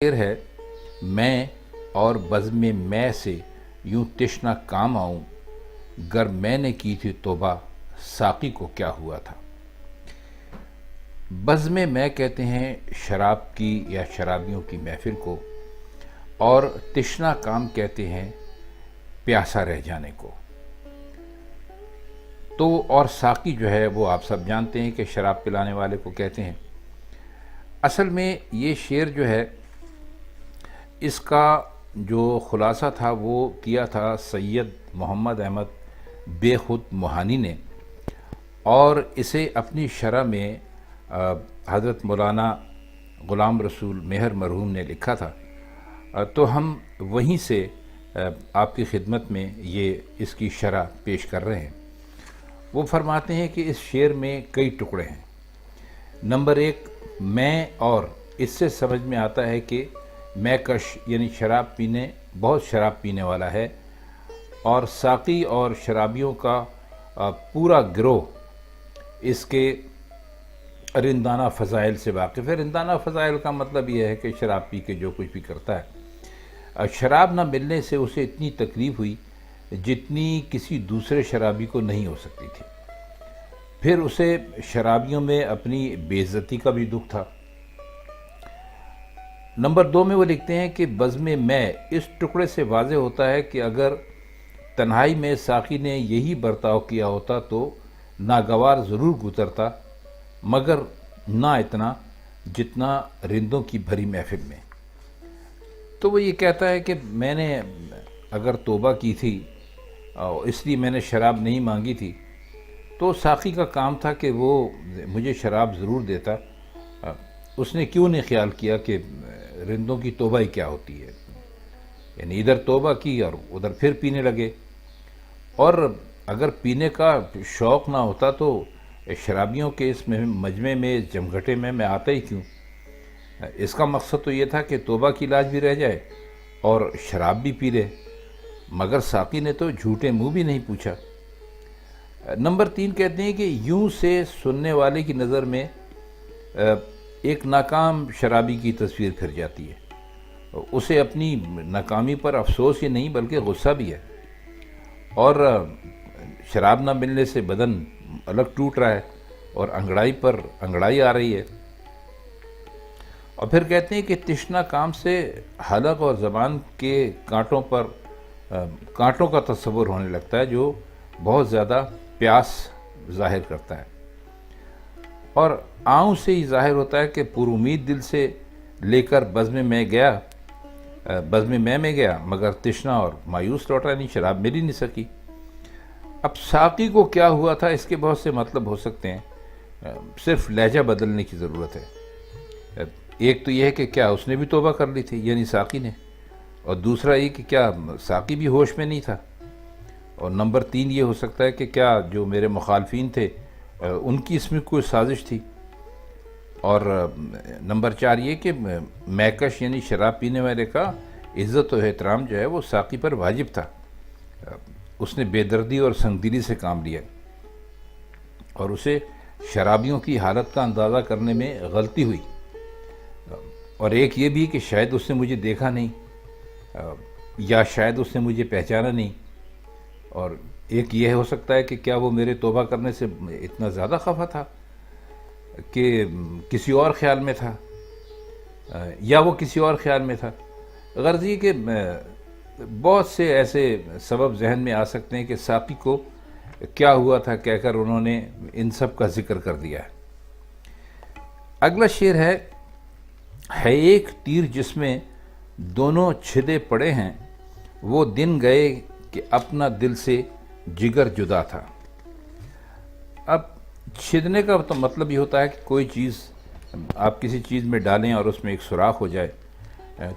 شعر ہے، میں اور بزم میں سے یوں تشنا کام آؤں، گر میں نے کی تھی توبہ ساقی کو کیا ہوا تھا۔ بزم میں کہتے ہیں شراب کی یا شرابیوں کی محفل کو، اور تشنا کام کہتے ہیں پیاسا رہ جانے کو۔ تو اور ساقی جو ہے وہ آپ سب جانتے ہیں کہ شراب پلانے والے کو کہتے ہیں۔ اصل میں یہ شعر جو ہے اس کا جو خلاصہ تھا وہ کیا تھا سید محمد احمد بے خود موہانی نے، اور اسے اپنی شرح میں حضرت مولانا غلام رسول مہر مرحوم نے لکھا تھا۔ تو ہم وہیں سے آپ کی خدمت میں اس کی شرح پیش کر رہے ہیں۔ وہ فرماتے ہیں کہ اس شعر میں کئی ٹکڑے ہیں۔ نمبر 1، میں، اور اس سے سمجھ میں آتا ہے کہ میں کش یعنی بہت شراب پینے والا ہے، اور ساقی اور شرابیوں کا پورا گروہ اس کے رندانہ فضائل سے واقف ہے۔ رندانہ فضائل کا مطلب یہ ہے کہ شراب پی کے جو کچھ بھی کرتا ہے۔ شراب نہ ملنے سے اسے اتنی تکلیف ہوئی جتنی کسی دوسرے شرابی کو نہیں ہو سکتی تھی۔ پھر اسے شرابیوں میں اپنی بے عزتی کا بھی دکھ تھا۔ نمبر 2 میں وہ لکھتے ہیں کہ بزم میں اس ٹکڑے سے واضح ہوتا ہے کہ اگر تنہائی میں ساقی نے یہی برتاؤ کیا ہوتا تو ناگوار ضرور گزرتا، مگر نہ اتنا جتنا رندوں کی بھری محفل میں۔ تو وہ یہ کہتا ہے کہ میں نے اگر توبہ کی تھی اس لیے میں نے شراب نہیں مانگی تھی، تو ساقی کا کام تھا کہ وہ مجھے شراب ضرور دیتا۔ اس نے کیوں نہیں خیال کیا کہ رندوں کی توبہ ہی کیا ہوتی ہے، یعنی ادھر توبہ کی اور ادھر پھر پینے لگے۔ اور اگر پینے کا شوق نہ ہوتا تو شرابیوں کے اس مجمع میں جمگھٹے میں آتا ہی کیوں؟ اس کا مقصد تو یہ تھا کہ توبہ کی لاج بھی رہ جائے اور شراب بھی پی لے، مگر ساقی نے تو جھوٹے منہ بھی نہیں پوچھا۔ نمبر 3 کہتے ہیں کہ یوں سے سننے والے کی نظر میں ایک ناکام شرابی کی تصویر پھر جاتی ہے۔ اسے اپنی ناکامی پر افسوس ہی نہیں بلکہ غصہ بھی ہے، اور شراب نہ ملنے سے بدن الگ ٹوٹ رہا ہے اور انگڑائی پر انگڑائی آ رہی ہے۔ اور پھر کہتے ہیں کہ تشنا کام سے حلق اور زبان کے کانٹوں کا تصور ہونے لگتا ہے جو بہت زیادہ پیاس ظاہر کرتا ہے، اور آؤں سے ہی ظاہر ہوتا ہے کہ پر امید دل سے لے کر بزم میں گیا مگر تشنا اور مایوس لوٹا، نہیں شراب مل ہی نہیں سکی۔ اب ساقی کو کیا ہوا تھا اس کے بہت سے مطلب ہو سکتے ہیں، صرف لہجہ بدلنے کی ضرورت ہے۔ ایک تو یہ ہے کہ کیا اس نے بھی توبہ کر لی تھی یعنی ساقی نے، اور دوسرا یہ کہ کیا ساقی بھی ہوش میں نہیں تھا، اور نمبر 3 یہ ہو سکتا ہے کہ کیا جو میرے مخالفین تھے ان کی اس میں کوئی سازش تھی، اور نمبر 4 یہ کہ میکش یعنی شراب پینے والے کا عزت و احترام جو ہے وہ ساقی پر واجب تھا۔ اس نے بے دردی اور سنگدلی سے کام لیا، اور اسے شرابیوں کی حالت کا اندازہ کرنے میں غلطی ہوئی، اور ایک یہ بھی کہ شاید اس نے مجھے دیکھا نہیں، یا شاید اس نے مجھے پہچانا نہیں، اور ایک یہ ہو سکتا ہے کہ کیا وہ میرے توبہ کرنے سے اتنا زیادہ خفا تھا کہ کسی اور خیال میں تھا، یا وہ کسی اور خیال میں تھا۔ غرض یہ کہ بہت سے ایسے سبب ذہن میں آ سکتے ہیں کہ ساقی کو کیا ہوا تھا کہہ کر انہوں نے ان سب کا ذکر کر دیا ہے۔ اگلا شعر ہے ایک تیر جس میں دونوں چھدے پڑے ہیں، وہ دن گئے کہ اپنا دل سے جگر جدا تھا۔ اب چھدنے کا مطلب یہ ہوتا ہے کہ کوئی چیز آپ کسی چیز میں ڈالیں اور اس میں ایک سوراخ ہو جائے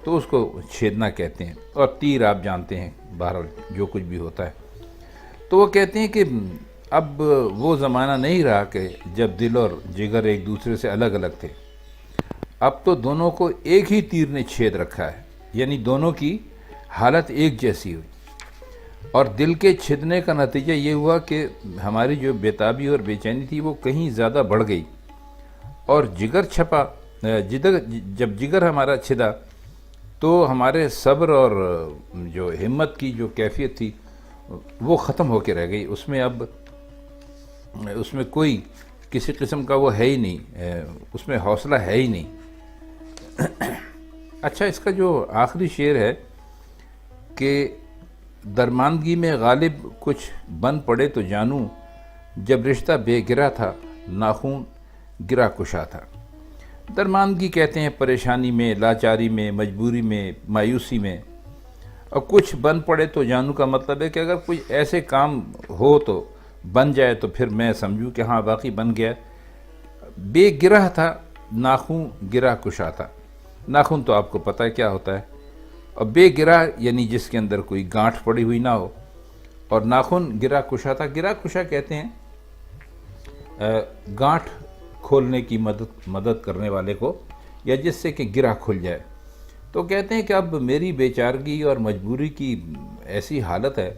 تو اس کو چھیدنا کہتے ہیں، اور تیر آپ جانتے ہیں بہرحال جو کچھ بھی ہوتا ہے۔ تو وہ کہتے ہیں کہ اب وہ زمانہ نہیں رہا کہ جب دل اور جگر ایک دوسرے سے الگ الگ تھے، اب تو دونوں کو ایک ہی تیر نے چھید رکھا ہے، یعنی دونوں کی حالت ایک جیسی ہوئی، اور دل کے چھدنے کا نتیجہ یہ ہوا کہ ہماری جو بےتابی اور بے چینی تھی وہ کہیں زیادہ بڑھ گئی، اور جب جگر ہمارا چھدا تو ہمارے صبر اور جو ہمت کی جو کیفیت تھی وہ ختم ہو کے رہ گئی. اس میں کوئی کسی قسم کا وہ ہے ہی نہیں، اس میں حوصلہ ہے ہی نہیں. اچھا، اس کا جو آخری شعر ہے کہ درماندگی میں غالب کچھ بن پڑے تو جانوں، جب رشتہ بے گرا تھا ناخون گرا کشا تھا. درماندگی کہتے ہیں پریشانی میں، لاچاری میں، مجبوری میں، مایوسی میں. اور کچھ بن پڑے تو جانوں کا مطلب ہے کہ اگر کوئی ایسے کام ہو تو بن جائے تو پھر میں سمجھوں کہ ہاں واقعی بن گیا. بے گرہ تھا ناخون گرا کشا تھا. ناخن تو آپ کو پتہ ہے کیا ہوتا ہے، اور بے گرہ یعنی جس کے اندر کوئی گانٹھ پڑی ہوئی نہ ہو، اور ناخن گرا کشا تھا. گرا کشا کہتے ہیں گانٹھ کھولنے کی مدد کرنے والے کو، یا جس سے کہ گرہ کھل جائے. تو کہتے ہیں کہ اب میری بیچارگی اور مجبوری کی ایسی حالت ہے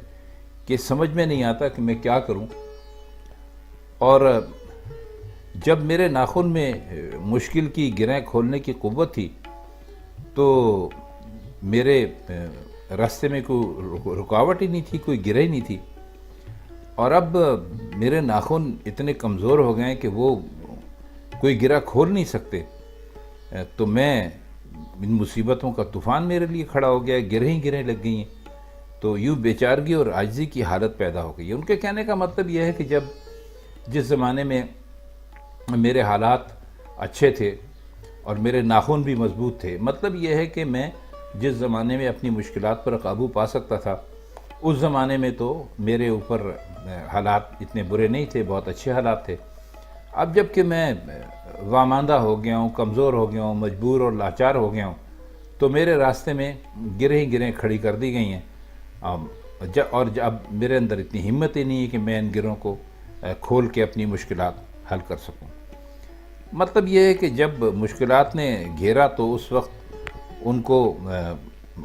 کہ سمجھ میں نہیں آتا کہ میں کیا کروں. اور جب میرے ناخن میں مشکل کی گرہیں کھولنے کی قوت تھی تو میرے راستے میں کوئی رکاوٹ ہی نہیں تھی، کوئی گرہ ہی نہیں تھی. اور اب میرے ناخن اتنے کمزور ہو گئے ہیں کہ وہ کوئی گرہ کھول نہیں سکتے. تو میں ان مصیبتوں کا طوفان میرے لیے کھڑا ہو گیا، گرہیں لگ گئی ہیں. تو یوں بیچارگی اور عاجزی کی حالت پیدا ہو گئی ہے. ان کے کہنے کا مطلب یہ ہے کہ جس زمانے میں میرے حالات اچھے تھے اور میرے ناخن بھی مضبوط تھے، مطلب یہ ہے کہ میں جس زمانے میں اپنی مشکلات پر قابو پا سکتا تھا، اس زمانے میں تو میرے اوپر حالات اتنے برے نہیں تھے، بہت اچھے حالات تھے. اب جب کہ میں واماندہ ہو گیا ہوں، کمزور ہو گیا ہوں، مجبور اور لاچار ہو گیا ہوں، تو میرے راستے میں گرہیں کھڑی کر دی گئی ہیں. اور اب میرے اندر اتنی ہمت ہی نہیں ہے کہ میں ان گرہوں کو کھول کے اپنی مشکلات حل کر سکوں. مطلب یہ ہے کہ جب مشکلات نے گھیرا تو اس وقت ان کو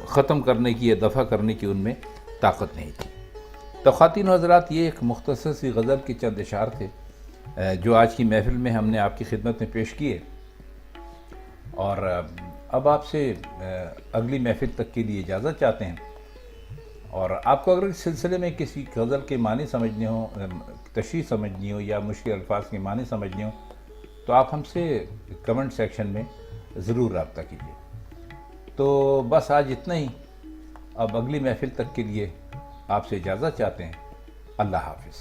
ختم کرنے کی یا دفع کرنے کی ان میں طاقت نہیں تھی. تو خواتین و حضرات، یہ ایک مختصر سی غزل کے چند اشعار تھے جو آج کی محفل میں ہم نے آپ کی خدمت میں پیش کیے. اور اب آپ سے اگلی محفل تک کے لیے اجازت چاہتے ہیں. اور آپ کو اگر اس سلسلے میں کسی غزل کے معنی سمجھنے ہوں، تشریح سمجھنی ہو، یا مشکل الفاظ کے معنی سمجھنے ہوں، تو آپ ہم سے کمنٹ سیکشن میں ضرور رابطہ کیجیے. تو بس آج اتنا ہی. اب اگلی محفل تک کے لیے آپ سے اجازت چاہتے ہیں. اللہ حافظ.